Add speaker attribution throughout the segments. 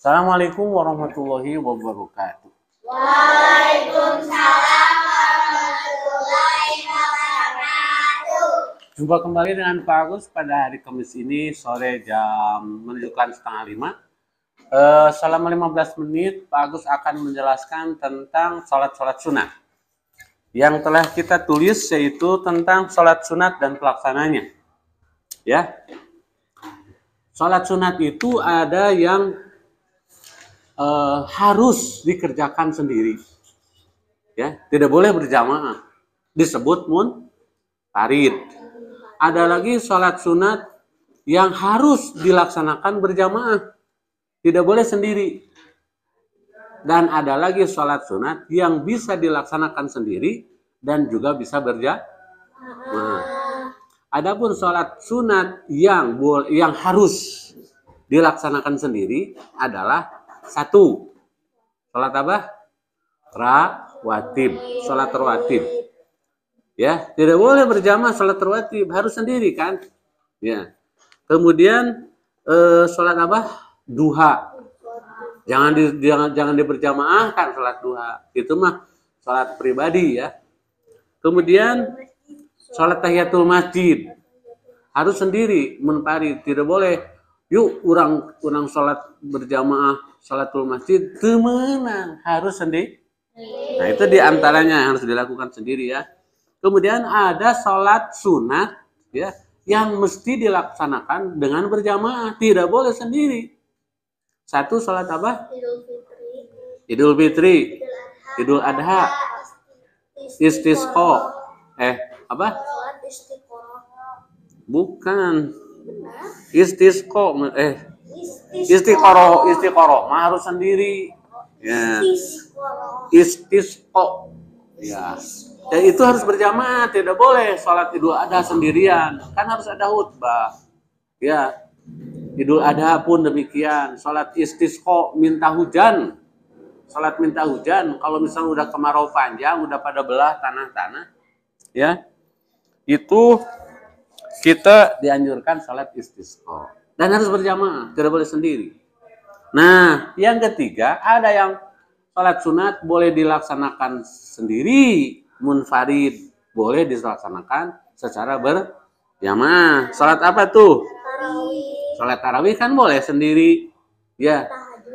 Speaker 1: Assalamualaikum warahmatullahi wabarakatuh.
Speaker 2: Waalaikumsalam warahmatullahi wabarakatuh.
Speaker 1: Jumpa kembali dengan Pak Agus pada hari Kamis ini sore jam menunjukkan 4:30. Selama 15 menit Pak Agus akan menjelaskan tentang sholat sunat yang telah kita tulis, yaitu tentang sholat sunat dan pelaksananya. Ya, sholat sunat itu ada yang harus dikerjakan sendiri, ya, tidak boleh berjamaah, disebut munfarid. Ada lagi sholat sunat yang harus dilaksanakan berjamaah, tidak boleh sendiri. Dan ada lagi sholat sunat yang bisa dilaksanakan sendiri dan juga bisa berjamaah. Adapun sholat sunat yang harus dilaksanakan sendiri adalah satu, sholat apa? Rawatib, sholat rawatib. Ya, tidak boleh berjamaah sholat rawatib, harus sendiri kan? Ya. Kemudian sholat apa? Duha. Jangan diberjamaahkan sholat duha. Itu mah sholat pribadi ya. Kemudian sholat tahiyatul masjid harus sendiri, munfarid, tidak boleh. Yuk orang sholat berjamaah sholatul masjid, temenan, harus sendiri. Nah, itu diantaranya yang harus dilakukan sendiri ya. Kemudian ada sholat sunat ya yang mesti dilaksanakan dengan berjamaah, tidak boleh sendiri. Satu, sholat apa? Idul Fitri, Idul Adha, Istisqa. Apa? Bukan. Istisqa. Istiqoroh mah harus sendiri. Ya. Istisqa. Ya. Dan itu harus berjamaah, tidak boleh sholat Idul Adha sendirian. Kan harus ada khutbah. Ya. Idul Adha pun demikian. Sholat istisqa, minta hujan. Sholat minta hujan, kalau misalnya udah kemarau panjang, udah pada belah tanah-tanah, ya, itu kita dianjurkan sholat istisqa. Dan harus berjamaah, tidak boleh sendiri. Nah, yang ketiga, ada yang sholat sunat boleh dilaksanakan sendiri, munfarid, boleh dilaksanakan secara berjamaah. Sholat apa tuh? Sholat tarawih kan boleh sendiri, ya,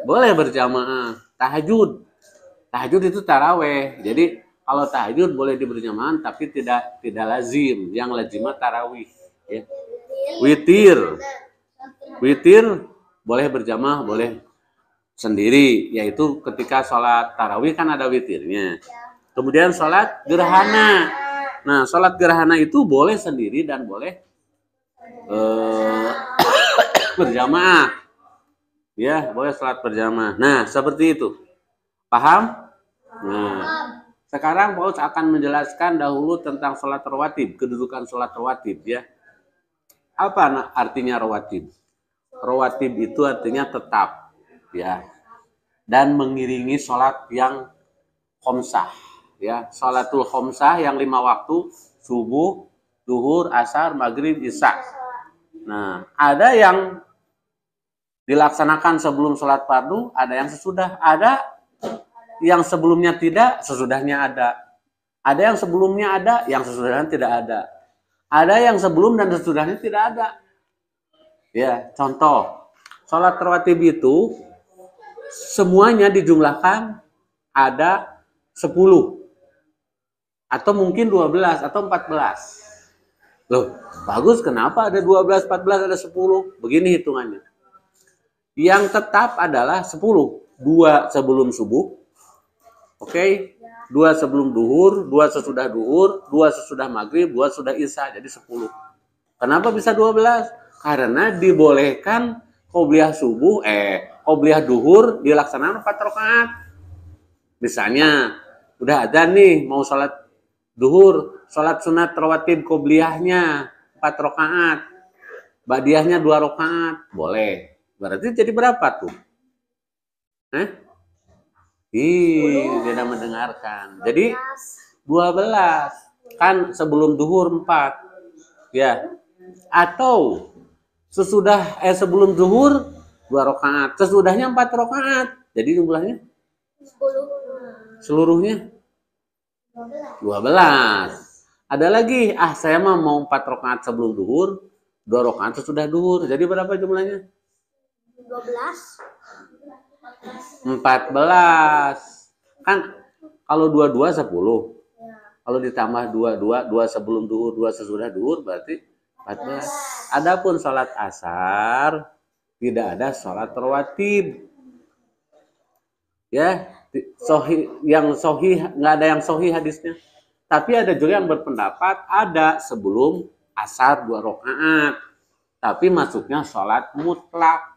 Speaker 1: boleh berjamaah. Tahajud itu tarawih. Jadi kalau tahajud boleh berjamaah, tapi tidak lazim. Yang lazimah tarawih. Ya. Witir boleh berjamaah, boleh sendiri, yaitu ketika sholat tarawih kan ada witirnya. Kemudian sholat gerhana. Nah, sholat gerhana itu boleh sendiri dan boleh berjamaah. Ya, boleh sholat berjamaah. Nah, seperti itu. Paham? Nah, sekarang Paulus akan menjelaskan dahulu tentang sholat rawatib, kedudukan sholat rawatib ya. Apa artinya rawatib? Rawatib itu artinya tetap, ya, dan mengiringi sholat yang khomsah, ya, sholatul khomsah yang 5 waktu, subuh, zuhur, asar, maghrib, isya. Nah, ada yang dilaksanakan sebelum sholat fardu, ada yang sesudah, ada yang sebelumnya tidak, sesudahnya ada. Ada yang sebelumnya ada, yang sesudahnya tidak ada. Ada yang sebelum dan sesudahnya tidak ada. Ya, contoh, sholat rawatib itu semuanya dijumlahkan ada 10. Atau mungkin 12 atau 14. Loh, bagus, kenapa ada 12, 14, ada 10? Begini hitungannya. Yang tetap adalah 10. 2 sebelum subuh. Oke, 2 sebelum duhur, 2 sesudah duhur, 2 sesudah maghrib, 2 sudah isya, jadi 10. Kenapa bisa 12? Karena dibolehkan qobliyah subuh, qobliyah duhur dilaksanakan 4 rakaat. Misalnya, udah ada nih mau sholat duhur, sholat sunat rawatib qobliyahnya 4 rakaat, badiahnya 2 rakaat, boleh. Berarti jadi berapa tuh? Tidak mendengarkan. Jadi 12 kan sebelum duhur 4. Ya. Atau sebelum duhur 2 rakaat. Sesudahnya 4 rakaat. Jadi jumlahnya
Speaker 2: 10.
Speaker 1: seluruhnya 12. Ada lagi, saya mau 4 rakaat sebelum duhur, 2 rakaat sesudah duhur. Jadi berapa jumlahnya?
Speaker 2: 12.
Speaker 1: 14. Kan kalau 22 10. Kalau ditambah 2 sebelum duhur, 2 sesudah duhur berarti 14. Adapun sholat asar tidak ada sholat rawatib. Ya, yang sohih nggak ada yang sohih hadisnya. Tapi ada juga yang berpendapat ada sebelum asar 2 rakaat. Tapi masuknya sholat mutlak.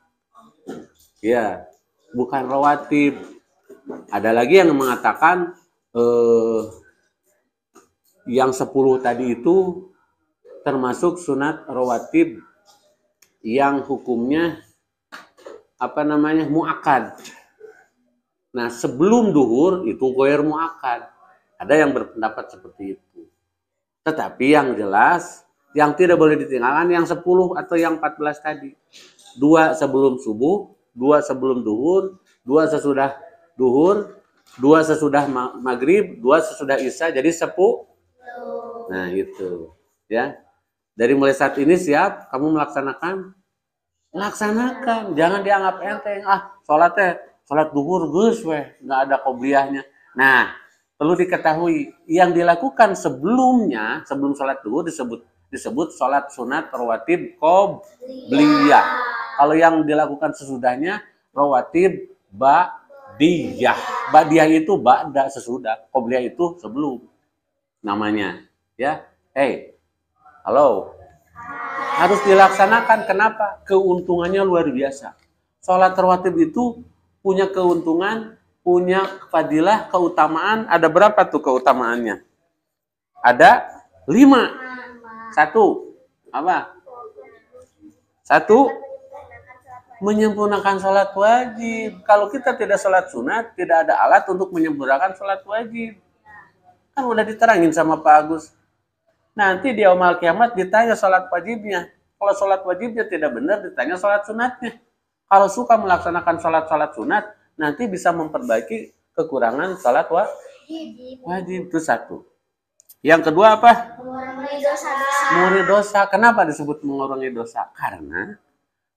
Speaker 1: Ya, bukan rawatib. Ada lagi yang mengatakan yang 10 tadi itu termasuk sunat rawatib yang hukumnya muakkad. Nah, sebelum duhur itu ghair muakkad. Ada yang berpendapat seperti itu. Tetapi yang jelas yang tidak boleh ditinggalkan yang 10 atau yang 14 tadi. 2 sebelum subuh, 2 sebelum duhur, 2 sesudah duhur, 2 sesudah maghrib, 2 sesudah isya, jadi 10. Nah, itu. Ya. Dari mulai saat ini siap kamu melaksanakan? Laksanakan. Jangan dianggap enteng. Sholat duhur geus weh, enggak ada qobliyahnya. Nah, perlu diketahui yang dilakukan sebelumnya, sebelum sholat duhur disebut sholat sunat rawatib qobliyah. Kalau yang dilakukan sesudahnya rawatib ba'diyah. Ba'diyah itu ba'da sesudah, qobliyah itu sebelum namanya. Ya, halo, harus dilaksanakan. Kenapa? Keuntungannya luar biasa. Sholat rawatib itu punya keuntungan, punya fadilah, keutamaan. Ada berapa tuh keutamaannya? Ada 5. 1, apa? 1, menyempurnakan sholat wajib. Kalau kita tidak sholat sunat, tidak ada alat untuk menyempurnakan sholat wajib. Kan udah diterangin sama Pak Agus. Nanti di yaumul kiamat ditanya sholat wajibnya. Kalau sholat wajibnya tidak benar, ditanya sholat sunatnya. Kalau suka melaksanakan sholat sunat, nanti bisa memperbaiki kekurangan sholat wajib. Itu 1. Yang kedua apa? Mengurangi dosa. Kenapa disebut mengurangi dosa? Karena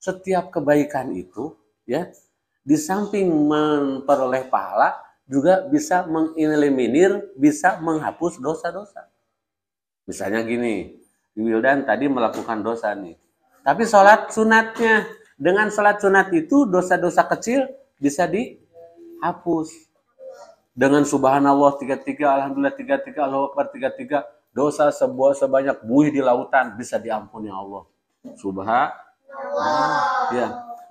Speaker 1: setiap kebaikan itu, ya, di samping memperoleh pahala, juga bisa mengeliminir, bisa menghapus dosa-dosa. Misalnya gini, Wildan tadi melakukan dosa nih. Tapi sholat sunatnya, dengan sholat sunat itu dosa-dosa kecil bisa dihapus. Dengan subhanallah 33, alhamdulillah 33, Allahu akbar 33, dosa sebanyak buih di lautan bisa diampuni Allah. Subhanallah. Ya.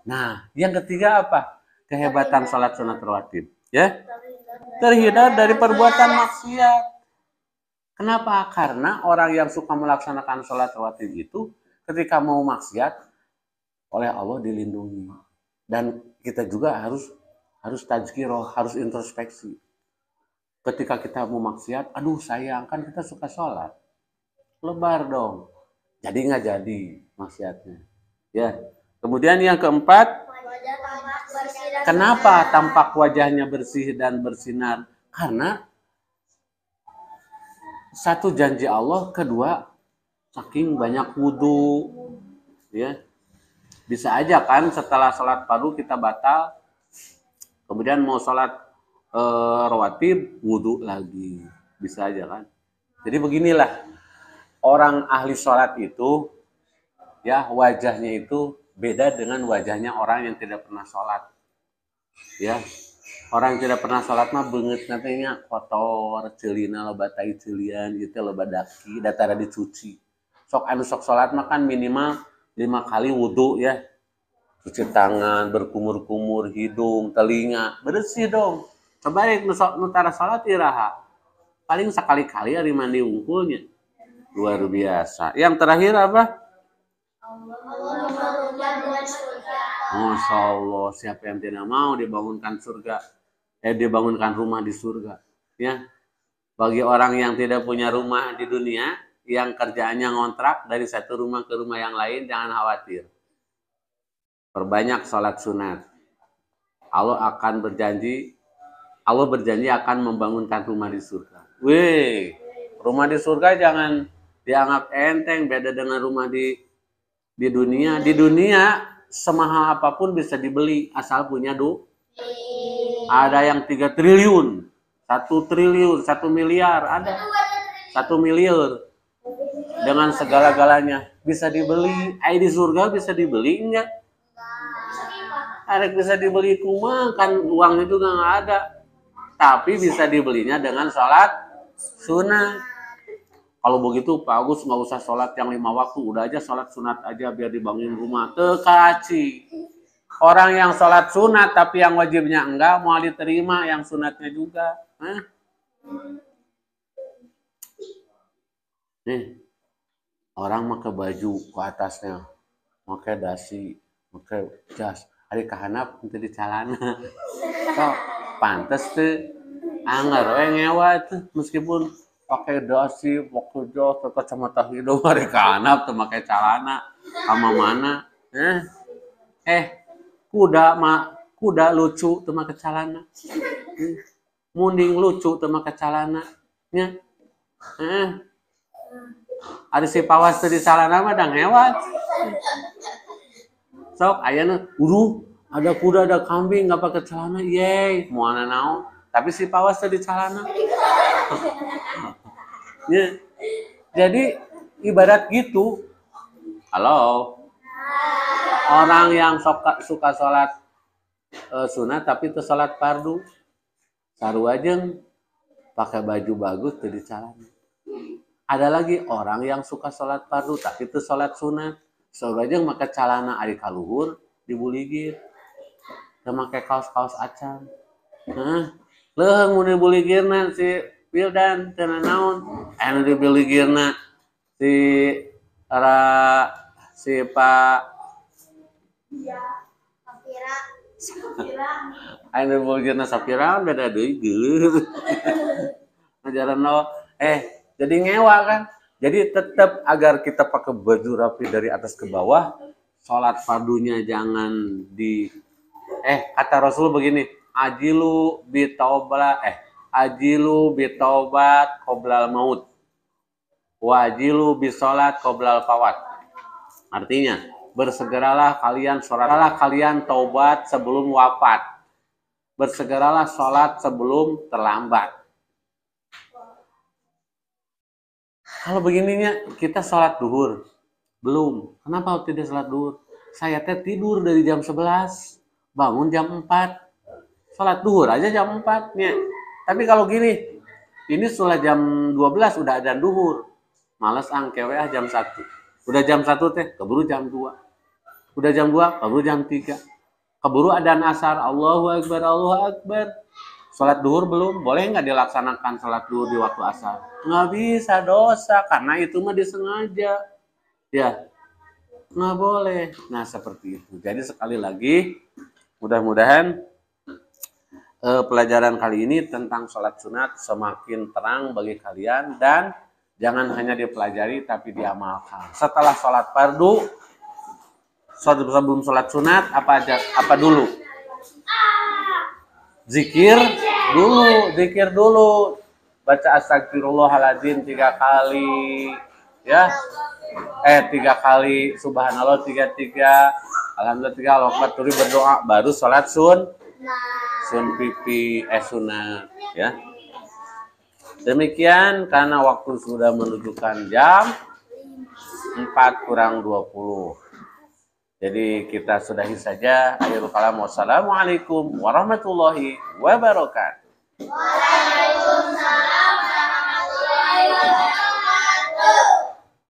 Speaker 1: Nah, yang ketiga apa? Kehebatan sholat sunat rawatib. Ya, terhindar dari perbuatan maksiat. Kenapa? Karena orang yang suka melaksanakan sholat rawatib itu ketika mau maksiat oleh Allah dilindungi. Dan kita juga harus tazkirah, harus introspeksi. Ketika kita mau maksiat, aduh sayang, kan kita suka sholat. Lebar dong. Jadi nggak jadi maksiatnya. Ya. Kemudian yang keempat, kenapa tampak wajahnya bersih dan bersinar? Karena 1 janji Allah, kedua saking banyak wudhu, ya. Bisa aja kan setelah sholat fardu kita batal, kemudian mau sholat rawatib wudhu lagi, bisa aja kan. Jadi beginilah orang ahli sholat itu, ya, wajahnya itu beda dengan wajahnya orang yang tidak pernah sholat. Ya, orang yang tidak pernah sholat mah beungeut nantinya kotor, ceulina loba tai ceulian, ieu teh loba daki, datara dicuci. Sok sholat mah kan minimal 5 kali wudhu, ya. Cuci tangan, berkumur-kumur, hidung, telinga, bersih dong. Coba nu tara sholat iraha. Paling sekali-kali ari mandi unggulnya. Luar biasa. Yang terakhir apa? Masya Allah, siapa yang tidak mau dibangunkan surga, dibangunkan rumah di surga, ya. Bagi orang yang tidak punya rumah di dunia, yang kerjaannya ngontrak dari satu rumah ke rumah yang lain, jangan khawatir. perbanyak sholat sunat. Allah berjanji akan membangunkan rumah di surga. Wih, rumah di surga jangan dianggap enteng, beda dengan rumah di dunia. Di dunia semahal apapun bisa dibeli asal punya ada yang 3 triliun, 1 triliun, 1 miliar, ada 1 miliar dengan segala-galanya bisa dibeli. Di surga bisa dibeli enggak? Ada bisa dibeli kuma kan uangnya juga nggak ada, tapi bisa dibelinya dengan sholat sunat. Kalau begitu Pak Agus nggak usah sholat yang 5 waktu, udah aja sholat sunat aja biar dibangun rumah. Tekaci. Orang yang sholat sunat tapi yang wajibnya enggak mau diterima yang sunatnya juga. Nih, orang pakai baju ke atasnya, pakai dasi, pakai jas. Hari kahanap untuk di calana. Kok pantes tuh. Anggar we ngewa tuh meskipun pakai dasi, pakai jas, pakai kacamata hidung hari kahanap tuh pakai calana. Sama mana? Kuda lucu tuh pakai calana. Munding lucu tuh pakai calana. Nya. Ada si pawas tuh di calana mah dang hewat. Sok ayana ada kuda ada kambing nggak pakai celana, yey mau naon, tapi si pawas tadi celana. Ya. Jadi ibarat gitu. Halo, orang yang suka sholat sunat tapi itu sholat fardu, sarua pakai baju bagus tadi celana. Ada lagi orang yang suka sholat fardu tapi itu sholat sunat. Saudara make calana ari kaluhur dibuligir. Teu make kaos-kaos acan. Leuheung mun dibuligirna si Wildan teu naon. Anu dibuligirna si Pak Safira. Anu dibuligirna Safira beda deui geuleuh. Ngajaran jadi ngewa kan. Jadi tetap agar kita pakai baju rapi dari atas ke bawah, sholat fardunya jangan kata Rasul begini, ajilu bitaubat qoblal maut, wajilu bisolat qoblal fawat. Artinya, bersegeralah kalian taubat sebelum wafat, bersegeralah sholat sebelum terlambat. Kalau begininya kita sholat duhur belum. Kenapa tidak sholat duhur? Saya tidur dari jam 11, bangun jam 4, sholat duhur aja jam 4 nya. Tapi kalau gini, ini setelah jam 12 udah ada duhur, males angkewe jam 1. Udah jam 1 keburu jam 2. Udah jam 2 keburu jam 3. Keburu adzan asar, Allahu Akbar, Allahu Akbar. Sholat duhur belum, boleh nggak dilaksanakan sholat duhur di waktu asar? Nggak bisa, dosa, karena itu mah disengaja. Ya, nggak boleh. Nah, seperti itu. Jadi sekali lagi, mudah-mudahan pelajaran kali ini tentang sholat sunat semakin terang bagi kalian. Dan jangan hanya dipelajari, tapi diamalkan. Setelah sholat fardu, sebelum sholat sunat, apa dulu? Zikir dulu, baca astagfirullahaladzim 3 kali, ya, 3 kali, subhanallah 3, alhamdulillah 3, Allahu Akbar, berdoa, baru sholat sun pipi sunat, ya. Demikian karena waktu sudah menunjukkan jam 4:20. Jadi kita sudahi saja. Akhirul kalam. Wassalamualaikum warahmatullahi wabarakatuh.
Speaker 2: Waalaikumsalam warahmatullahi wabarakatuh.